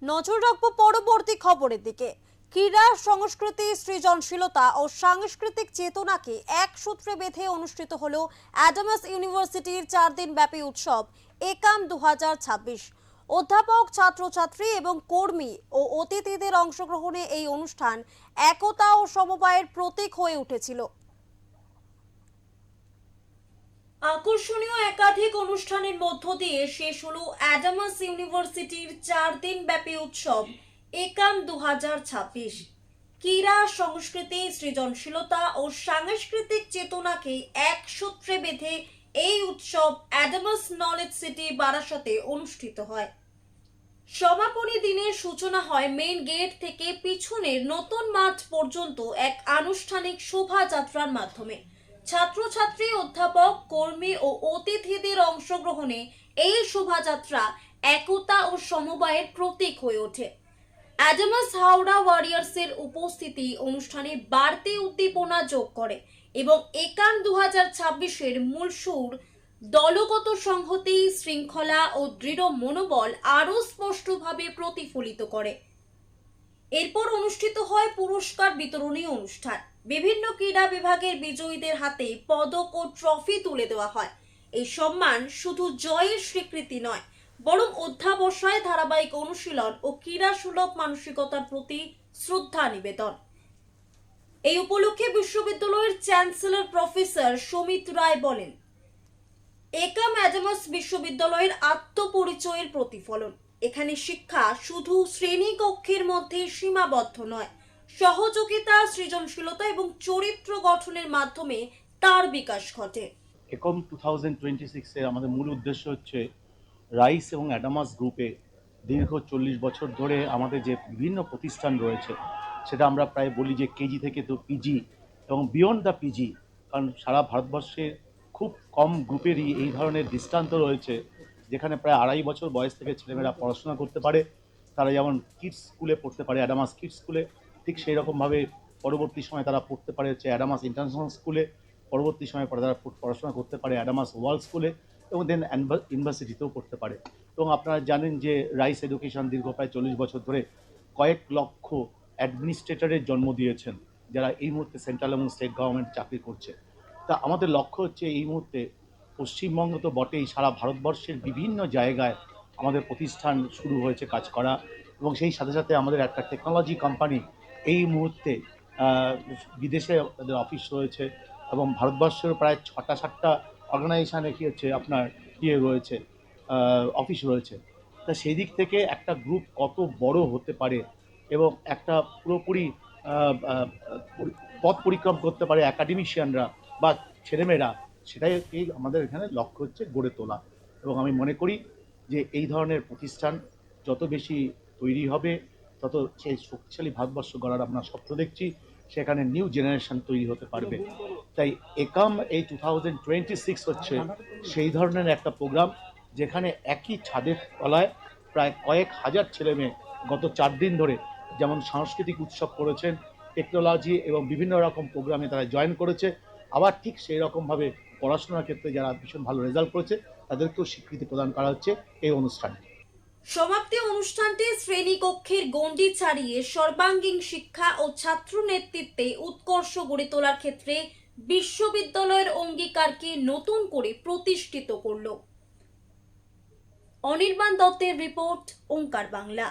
নজর রাখবো পরবর্তী খবরের দিকে। ক্রীড়া, সংস্কৃতি, সৃজনশীলতা ও সাংস্কৃতিক চেতনাকে এক সূত্রে বেঁধে অনুষ্ঠিত হলো অ্যাডামাস ইউনিভার্সিটির 4 দিন ব্যাপী উৎসব একাম 2026। অধ্যাপক, ছাত্রছাত্রী এবং কর্মী ও অতিথিদের অংশগ্রহণে এই অনুষ্ঠান একতা ও সমবায়ের প্রতীক হয়ে উঠেছিল। আকর্ষণীয় একাধিক অনুষ্ঠানের মধ্য দিয়ে শেষ হলো অ্যাডামাস ইউনিভার্সিটির 4 দিন ব্যাপী উৎসব একাম 2026। ক্রীড়া, সংস্কৃতি, সৃজনশীলতা ও সাংস্কৃতিক চেতনাকে এক সূত্রে বেঁধে এই উৎসব অ্যাডামাস নলেজ সিটি বারাসতে অনুষ্ঠিত হয়। সমাপনী দিনের সূচনা হয় মেইন গেট থেকে পিছনের নতুন মাঠ পর্যন্ত এক আনুষ্ঠানিক শোভাযাত্রার মাধ্যমে। ছাত্রছাত্রী, অধ্যাপক, কর্মী ও অতিথিদের অংশগ্রহণে এই শোভাযাত্রা একতা ও সমবায়ের প্রতীক হয়ে ওঠে। অ্যাডামাস হাওড়া ওয়ারিয়ার্সের উপস্থিতি অনুষ্ঠানে বাড়তি উদ্দীপনা যোগ করে এবং একাম 2026-এর মূল সুর দলগত সংহতি, শৃঙ্খলা ও দৃঢ় মনোবল আরও স্পষ্টভাবে প্রতিফলিত করে। এরপর অনুষ্ঠিত হয় পুরস্কার বিতরণী অনুষ্ঠান। বিভিন্ন ক্রীড়া বিভাগের বিজয়ীদের হাতে পদক ও ট্রফি তুলে দেওয়া হয়। এই সম্মান শুধু জয়ের স্বীকৃতি নয়, বরং অধ্যাবসায়, ধারাবাহিক অনুশীলন ও ক্রীড়া সুলভ মানসিকতার প্রতি শ্রদ্ধা নিবেদন। এই উপলক্ষে বিশ্ববিদ্যালয়ের চ্যান্সেলর প্রফেসর সমিত রায় বলেন, একাম অ্যাডামাস বিশ্ববিদ্যালয়ের আত্মপরিচয়ের প্রতিফলন। এখানে শিক্ষা শুধু শ্রেণীকক্ষের মধ্যে সীমাবদ্ধ নয়, সহযোগিতা, সৃজনশীলতা এবং চরিত্র গঠনের মাধ্যমে তার বিকাশ ঘটে। একম 2026 এর আমাদের মূল উদ্দেশ্য হচ্ছে রাইস এবং অ্যাডামাস গ্রুপে দীর্ঘ 40 বছর ধরে আমাদের যে বিভিন্ন প্রতিষ্ঠান রয়েছে, সেটা আমরা প্রায় বলি যে কেজি থেকে তো পিজি এবং বিয়ন্ড দ্য পিজি, কারণ সারা ভারতবর্ষে খুব কম গ্রুপেরই এই ধরনের দৃষ্টান্ত রয়েছে যেখানে প্রায় 2.5 বছর বয়স থেকে ছেলেমেয়েরা পড়াশোনা করতে পারে। তারা যেমন কিডস স্কুলে পড়তে পারে অ্যাডামাস কিডস স্কুলে, ঠিক সেই রকমভাবে পরবর্তী সময় তারা পড়তে পারে হচ্ছে অ্যাডামাস ইন্টারন্যাশনাল স্কুলে, পরবর্তী সময় পরে তারা পড়াশোনা করতে পারে অ্যাডামাস ওয়ার্ল্ড স্কুলে এবং দেন ইউনিভার্সিটিতেও পড়তে পারে। এবং আপনারা জানেন যে রাইস এডুকেশন দীর্ঘ প্রায় 40 বছর ধরে কয়েক লক্ষ অ্যাডমিনিস্ট্রেটরের জন্ম দিয়েছেন, যারা এই মুহূর্তে সেন্ট্রাল এবং স্টেট গভর্নমেন্ট চাকরি করছে। তা আমাদের লক্ষ্য হচ্ছে এই মুহূর্তে পশ্চিমবঙ্গ তো বটেই, সারা ভারতবর্ষের বিভিন্ন জায়গায় আমাদের প্রতিষ্ঠান শুরু হয়েছে কাজ করা, এবং সেই সাথে সাথে আমাদের একটা টেকনোলজি কোম্পানি এই মুহূর্তে বিদেশে তাদের অফিস রয়েছে এবং ভারতবর্ষের প্রায় 6টা-7টা অর্গানাইজেশানে কী হচ্ছে আপনার রয়েছে, অফিস রয়েছে। তা সেই দিক থেকে একটা গ্রুপ কত বড় হতে পারে এবং একটা পুরোপুরি পথ পরিক্রম করতে পারে অ্যাকাডেমিশিয়ানরা বা ছেলেমেয়েরা, সেটাই আমাদের এখানে লক্ষ্য হচ্ছে গড়ে তোলা। এবং আমি মনে করি যে এই ধরনের প্রতিষ্ঠান যত বেশি তৈরি হবে, তত সেই শক্তিশালী ভারতবর্ষ গড়ার আমরা স্বপ্ন দেখছি, সেখানে নিউ জেনারেশন তৈরি হতে পারবে। তাই একাম এই 2026 হচ্ছে সেই ধরনের একটা প্রোগ্রাম যেখানে একই ছাদের তলায় প্রায় কয়েক হাজার ছেলেমেয়ে গত 4 দিন ধরে যেমন সাংস্কৃতিক উৎসব করেছেন, টেকনোলজি এবং বিভিন্ন রকম প্রোগ্রামে তারা জয়েন করেছে, আবার ঠিক সেই রকমভাবে পড়াশোনার ক্ষেত্রে যারা ভীষণ ভালো রেজাল্ট করেছে তাদেরকেও স্বীকৃতি প্রদান করা হচ্ছে এই অনুষ্ঠানে। সমাপ্তি অনুষ্ঠানটি শ্রেণীকক্ষের গণ্ডি ছাড়িয়ে সর্বাঙ্গীন শিক্ষা ও ছাত্র নেতৃত্বে উৎকর্ষ গড়ে তোলার ক্ষেত্রে বিশ্ববিদ্যালয়ের অঙ্গীকারকে নতুন করে প্রতিষ্ঠিত করল। অনির্বাণ দত্তের রিপোর্ট, ওঙ্কার বাংলা।